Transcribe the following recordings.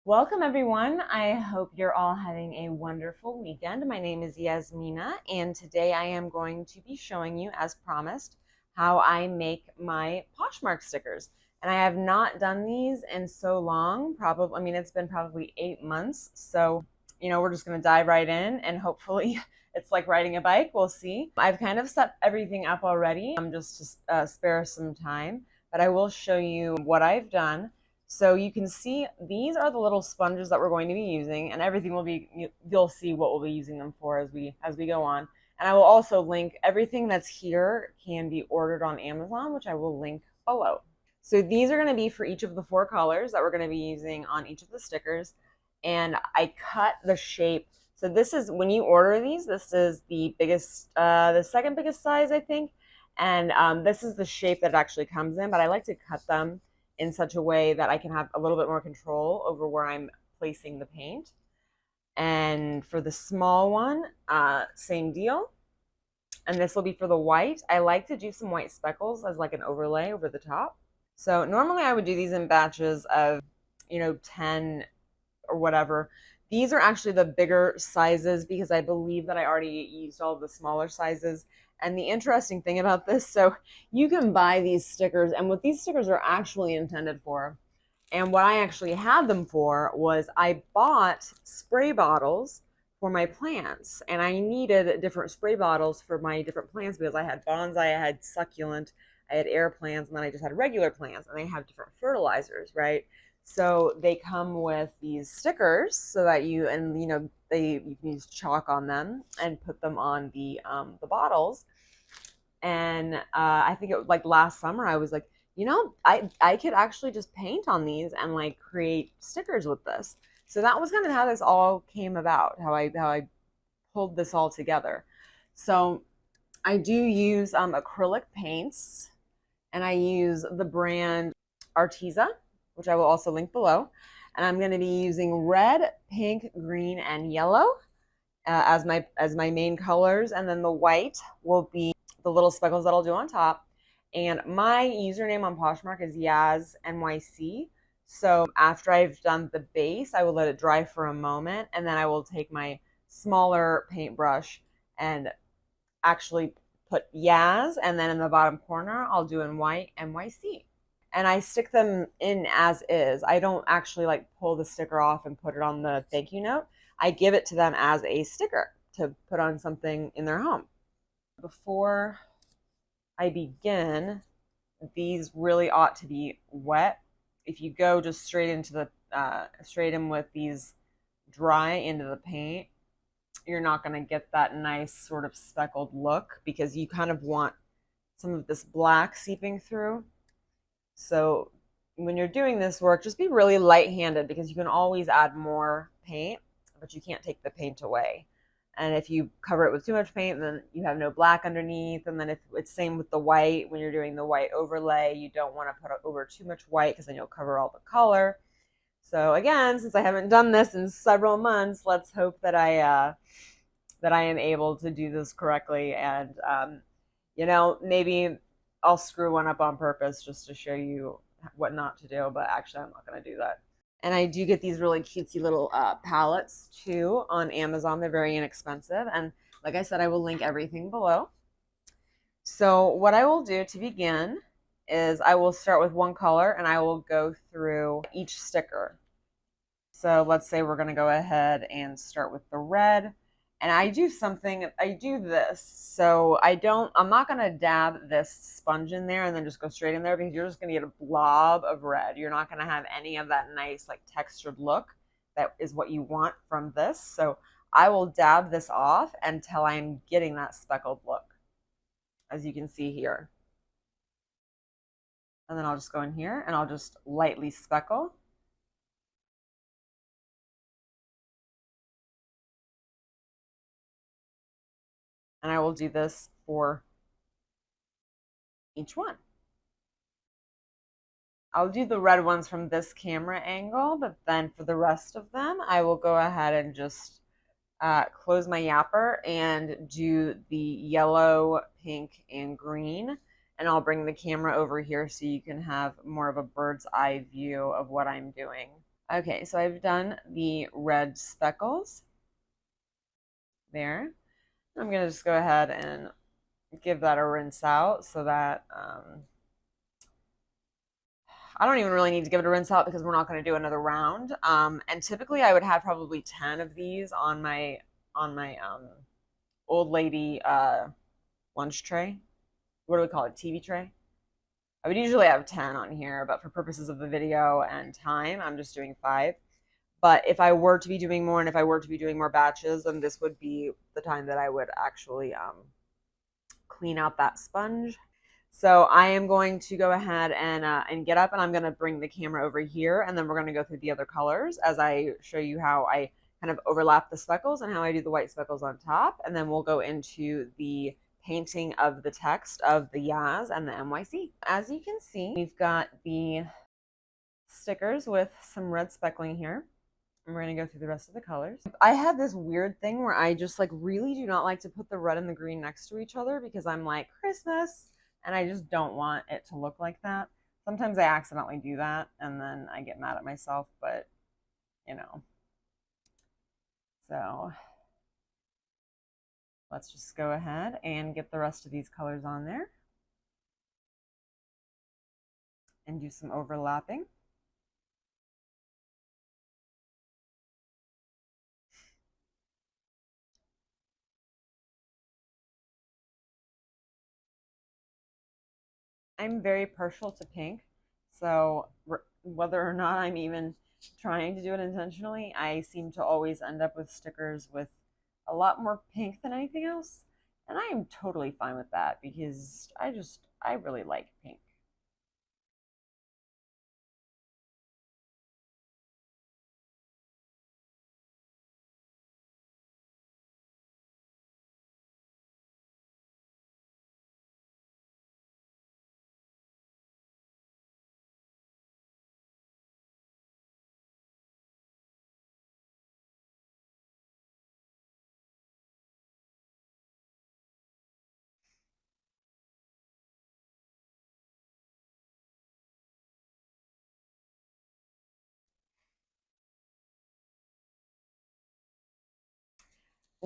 Welcome everyone. I hope you're all having a wonderful weekend. My name is Yasmina and today I am going to be showing you, as promised, how I make my Poshmark stickers. And I have not done these in so long, it's been probably 8 months. So, we're just going to dive right in and hopefully it's like riding a bike. We'll see. I've kind of set everything up already, just to spare some time, but I will show you what I've done. So you can see these are the little sponges that we're going to be using, and everything will be, you'll see what we'll be using them for as we go on. And I will also link everything that's here can be ordered on Amazon, which I will link below. So these are going to be for each of the 4 colors that we're going to be using on each of the stickers. And I cut the shape. So this is, when you order these, this is the biggest, the second biggest size, I think. And this is the shape that it actually comes in, but I like to cut them in such a way that I can have a little bit more control over where I'm placing the paint. And for the small one, same deal. And this will be for the white. I like to do some white speckles as like an overlay over the top. So normally I would do these in batches of, 10 or whatever. These are actually the bigger sizes because I believe that I already used all of the smaller sizes. And the interesting thing about this, so you can buy these stickers, and what these stickers are actually intended for, and what I actually had them for, was I bought spray bottles for my plants, and I needed different spray bottles for my different plants because I had bonsai, I had succulent, I had air plants, and then I just had regular plants, and they have different fertilizers, right? So they come with these stickers so that you can use chalk on them and put them on the bottles. And I think it was like last summer I was like, I could actually just paint on these and like create stickers with this. So that was kind of how this all came about, how I pulled this all together. So I do use acrylic paints, and I use the brand Arteza, which I will also link below. And I'm going to be using red, pink, green, and yellow as my main colors, and then the white will be the little speckles that I'll do on top. And my username on Poshmark is Yazz NYC. So after I've done the base, I will let it dry for a moment, and then I will take my smaller paintbrush and actually put Yazz, and then in the bottom corner I'll do in white NYC. And I stick them in as is. I don't actually like pull the sticker off and put it on the thank you note. I give it to them as a sticker to put on something in their home. Before I begin, these really ought to be wet. If you go just straight in with these dry into the paint, you're not going to get that nice sort of speckled look because you kind of want some of this black seeping through. So when you're doing this work, just be really light-handed because you can always add more paint, but you can't take the paint away. And if you cover it with too much paint, then you have no black underneath. And then if it's same with the white, when you're doing the white overlay, you don't want to put over too much white because then you'll cover all the color. So again, since I haven't done this in several months, let's hope that I am able to do this correctly. And maybe I'll screw one up on purpose just to show you what not to do, but actually I'm not going to do that. And I do get these really cutesy little palettes too on Amazon. They're very inexpensive. And like I said, I will link everything below. So what I will do to begin is I will start with one color and I will go through each sticker. So let's say we're going to go ahead and start with the red. And I do this. So I'm not going to dab this sponge in there and then just go straight in there because you're just going to get a blob of red. You're not going to have any of that nice like textured look that is what you want from this. So I will dab this off until I'm getting that speckled look, as you can see here. And then I'll just go in here and I'll just lightly speckle. And I will do this for each one. I'll do the red ones from this camera angle, but then for the rest of them, I will go ahead and just close my yapper and do the yellow, pink, and green. And I'll bring the camera over here so you can have more of a bird's eye view of what I'm doing. Okay, so I've done the red speckles there. I'm gonna just go ahead and give that a rinse out so that I don't even really need to give it a rinse out because we're not going to do another round. And typically I would have probably 10 of these on my old lady lunch tray. What do we call it? TV tray. I would usually have 10 on here, but for purposes of the video and time, I'm just doing 5. But if I were to be doing more and if I were to be doing more batches, then this would be the time that I would actually clean out that sponge. So I am going to go ahead and get up, and I'm going to bring the camera over here, and then we're going to go through the other colors as I show you how I kind of overlap the speckles and how I do the white speckles on top, and then we'll go into the painting of the text of the Yazz and the NYC. As you can see, we've got the stickers with some red speckling here. And we're going to go through the rest of the colors. I have this weird thing where I just like really do not like to put the red and the green next to each other because I'm like, Christmas, and I just don't want it to look like that. Sometimes I accidentally do that and then I get mad at myself, but you know. So let's just go ahead and get the rest of these colors on there and do some overlapping. I'm very partial to pink, so whether or not I'm even trying to do it intentionally, I seem to always end up with stickers with a lot more pink than anything else. And I am totally fine with that because I really like pink.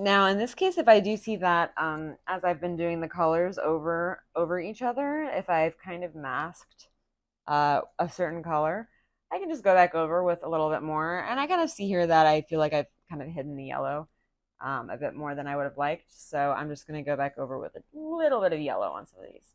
Now, in this case, if I do see that as I've been doing the colors over each other, if I've kind of masked a certain color, I can just go back over with a little bit more. And I kind of see here that I feel like I've kind of hidden the yellow a bit more than I would have liked. So I'm just going to go back over with a little bit of yellow on some of these.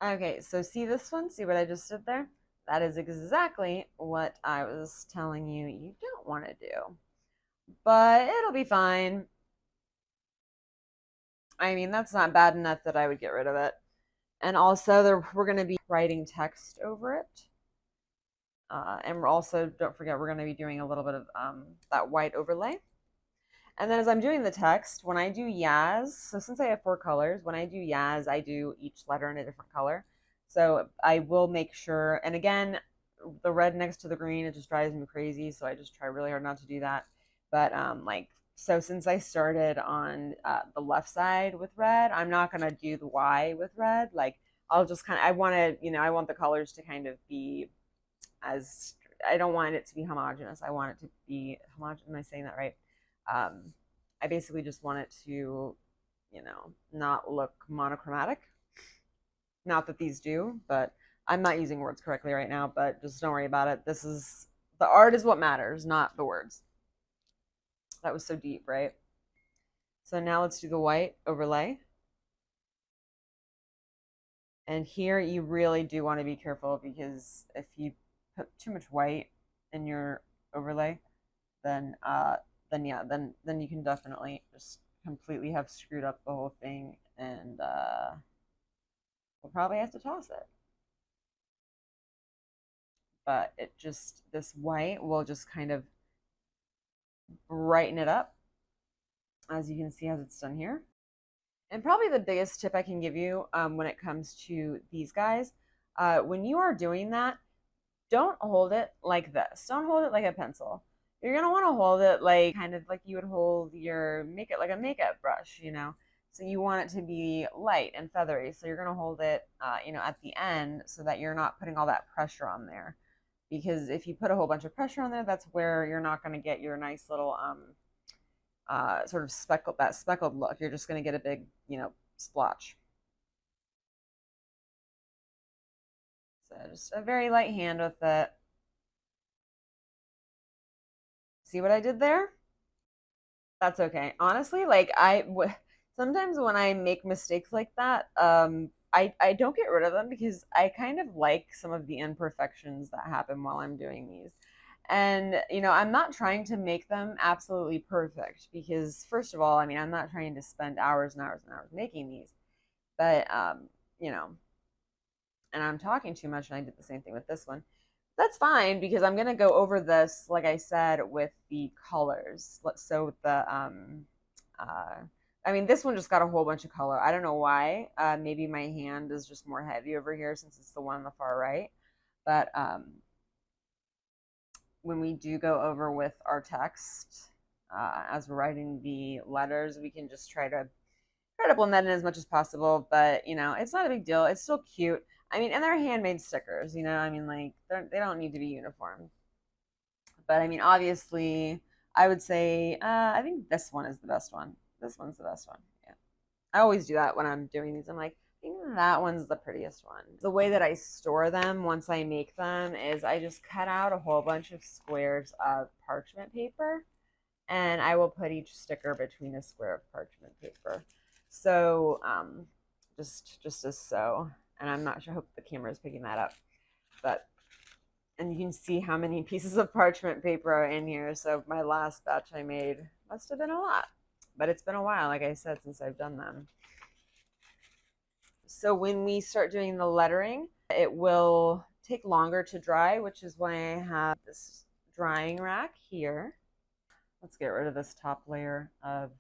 Okay, so see this one? See what I just did there? That is exactly what I was telling you you don't want to do. But it'll be fine. I mean, that's not bad enough that I would get rid of it. And also, we're going to be writing text over it. And we're also, don't forget, we're going to be doing a little bit of that white overlay. And then as I'm doing the text, when I do Yazz, so since I have 4 colors, when I do Yazz, I do each letter in a different color. So I will make sure, and again, the red next to the green, it just drives me crazy. So I just try really hard not to do that. But like, so since I started on the left side with red, I'm not going to do the Y with red. Like, I'll just kind of, I want to, I want the colors to kind of be as, I don't want it to be homogenous. I want it to be homogenous. Am I saying that right? I basically just want it to, not look monochromatic. Not that these do, but I'm not using words correctly right now, but just don't worry about it. The art is what matters, not the words. That was so deep, right? So now let's do the white overlay. And here you really do want to be careful because if you put too much white in your overlay, then yeah, then you can definitely just completely have screwed up the whole thing, and we'll probably have to toss it. But this white will just kind of brighten it up, as you can see as it's done here. And probably the biggest tip I can give you when it comes to these guys, when you are doing that, don't hold it like this. Don't hold it like a pencil. You're gonna want to hold it like kind of like you would hold your makeup, like a makeup brush, you know. So you want it to be light and feathery. So you're gonna hold it, at the end so that you're not putting all that pressure on there. Because if you put a whole bunch of pressure on there, that's where you're not gonna get your nice little sort of speckled look. You're just gonna get a big, splotch. So just a very light hand with it. See what I did there? That's okay. Honestly, sometimes when I make mistakes like that, I don't get rid of them because I kind of like some of the imperfections that happen while I'm doing these. And, I'm not trying to make them absolutely perfect because, first of all, I mean, I'm not trying to spend hours and hours and hours making these, but, you know, and I'm talking too much, and I did the same thing with this one. That's fine because I'm gonna go over this, like I said, with the colors. So the uh, I mean, this one just got a whole bunch of color. I don't know why. Maybe my hand is just more heavy over here since it's the one on the far right. But when we do go over with our text, as we're writing the letters, we can just try to blend that in as much as possible. But it's not a big deal. It's still cute. I mean, and they're handmade stickers. I mean, like they don't need to be uniform. But I mean, obviously, I would say I think this one is the best one. This one's the best one. Yeah, I always do that when I'm doing these. I'm like, I think that one's the prettiest one. The way that I store them once I make them is I just cut out a whole bunch of squares of parchment paper, and I will put each sticker between a square of parchment paper. So just as so, and I'm not sure. I hope the camera is picking that up, but and you can see how many pieces of parchment paper are in here. So my last batch I made must have been a lot, but it's been a while, like I said, since I've done them. So when we start doing the lettering, it will take longer to dry, which is why I have this drying rack here. Let's get rid of this top layer of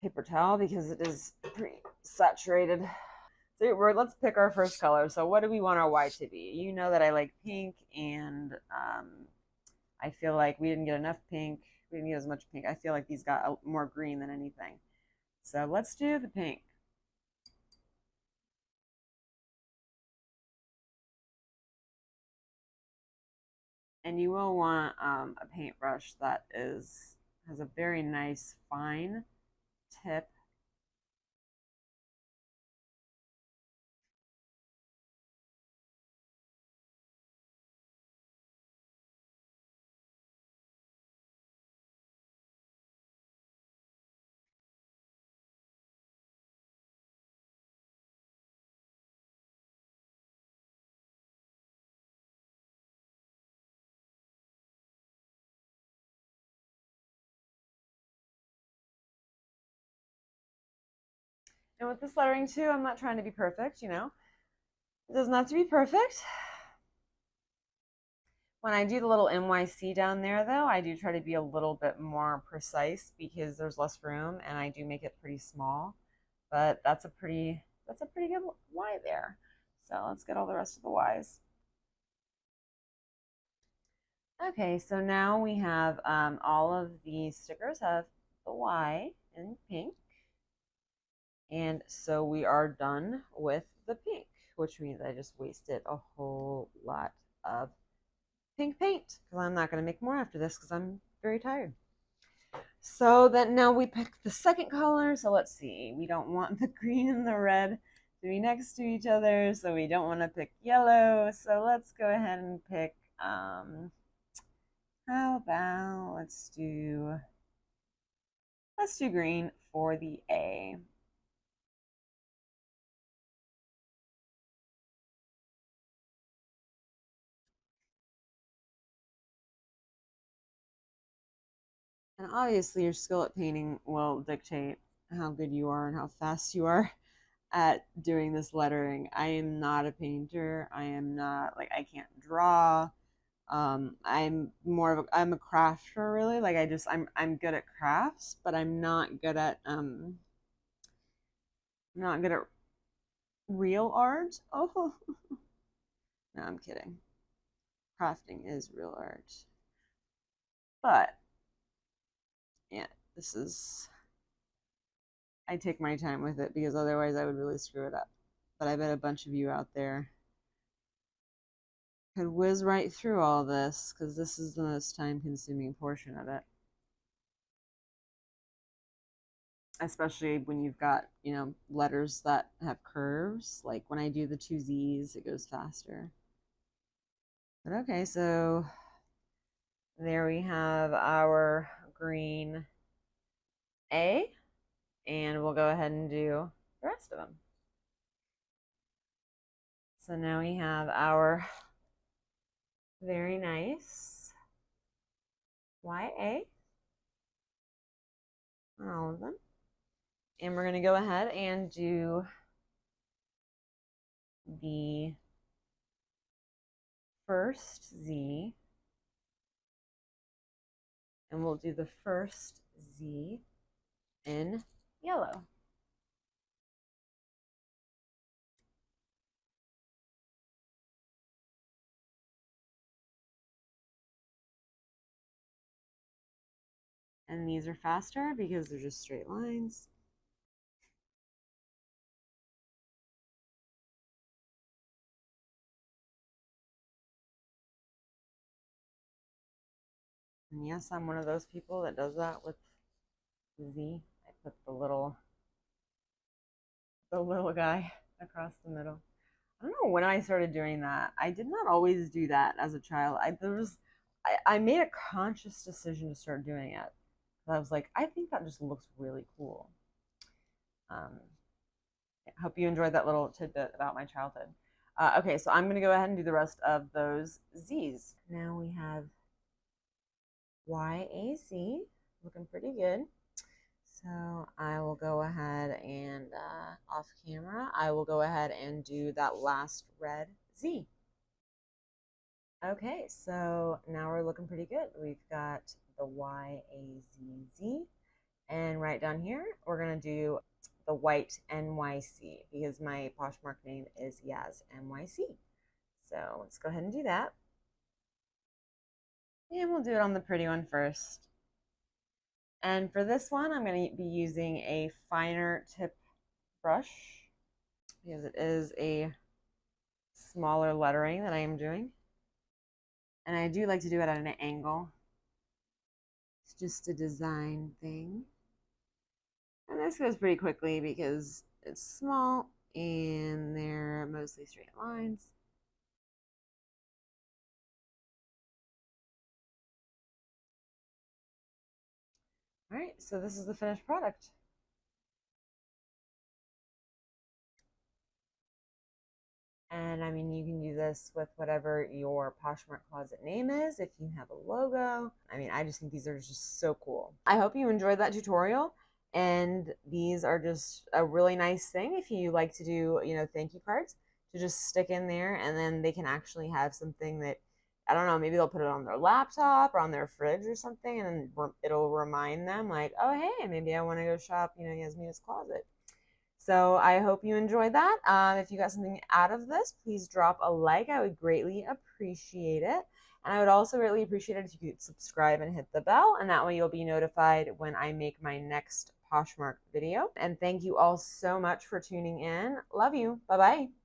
paper towel because it is pretty saturated. So let's pick our first color. So what do we want our Y to be? You know that I like pink, and I feel like we didn't get enough pink. We didn't get as much pink. I feel like these got more green than anything. So let's do the pink. And you will want a paintbrush that has a very nice fine tip. And with this lettering too, I'm not trying to be perfect, It doesn't have to be perfect. When I do the little NYC down there, though, I do try to be a little bit more precise because there's less room, and I do make it pretty small. But that's a pretty good Y there. So let's get all the rest of the Ys. Okay, so now we have all of the stickers have the Y in pink. And so we are done with the pink, which means I just wasted a whole lot of pink paint because I'm not going to make more after this because I'm very tired. So then now we pick the second color. So let's see. We don't want the green and the red to be next to each other. So we don't want to pick yellow. So let's go ahead and pick, how about let's do green for the A. And obviously, your skill at painting will dictate how good you are and how fast you are at doing this lettering. I am not a painter. I am not, like, I can't draw. I'm a crafter really. Like I'm good at crafts, but I'm not good at real art. Oh no, I'm kidding. Crafting is real art. But yeah, this is I take my time with it because otherwise I would really screw it up. But I bet a bunch of you out there could whiz right through all this because this is the most time consuming portion of it. Especially when you've got, letters that have curves. Like when I do the two Z's, it goes faster. But okay, so there we have our green A, and we'll go ahead and do the rest of them. So now we have our very nice YA on all of them. And we're going to go ahead and do the first Z. And we'll do the first Z in yellow. And these are faster because they're just straight lines. And yes, I'm one of those people that does that with Z. I put the little guy across the middle. I don't know when I started doing that. I did not always do that as a child. I made a conscious decision to start doing it. I was like, I think that just looks really cool. I hope you enjoyed that little tidbit about my childhood. Okay, so I'm going to go ahead and do the rest of those Z's. Now we have YAZ, looking pretty good. So I will go ahead and off camera, I will go ahead and do that last red Z. Okay, so now we're looking pretty good. We've got the YAZZ, and right down here, we're gonna do the white NYC because my Poshmark name is Yazz NYC. So let's go ahead and do that. And we'll do it on the pretty one first. And for this one, I'm going to be using a finer tip brush because it is a smaller lettering that I am doing. And I do like to do it at an angle. It's just a design thing. And this goes pretty quickly because it's small and they're mostly straight lines. All right, so this is the finished product. And I mean, you can do this with whatever your Poshmark closet name is. If you have a logo, I mean, I just think these are just so cool. I hope you enjoyed that tutorial. And these are just a really nice thing if you like to do, thank you cards to just stick in there, and then they can actually have something that, I don't know, maybe they'll put it on their laptop or on their fridge or something, and then it'll remind them like, oh, hey, maybe I want to go shop, Yasmina's closet. So I hope you enjoyed that. If you got something out of this, please drop a like. I would greatly appreciate it. And I would also really appreciate it if you could subscribe and hit the bell, and that way you'll be notified when I make my next Poshmark video. And thank you all so much for tuning in. Love you. Bye-bye.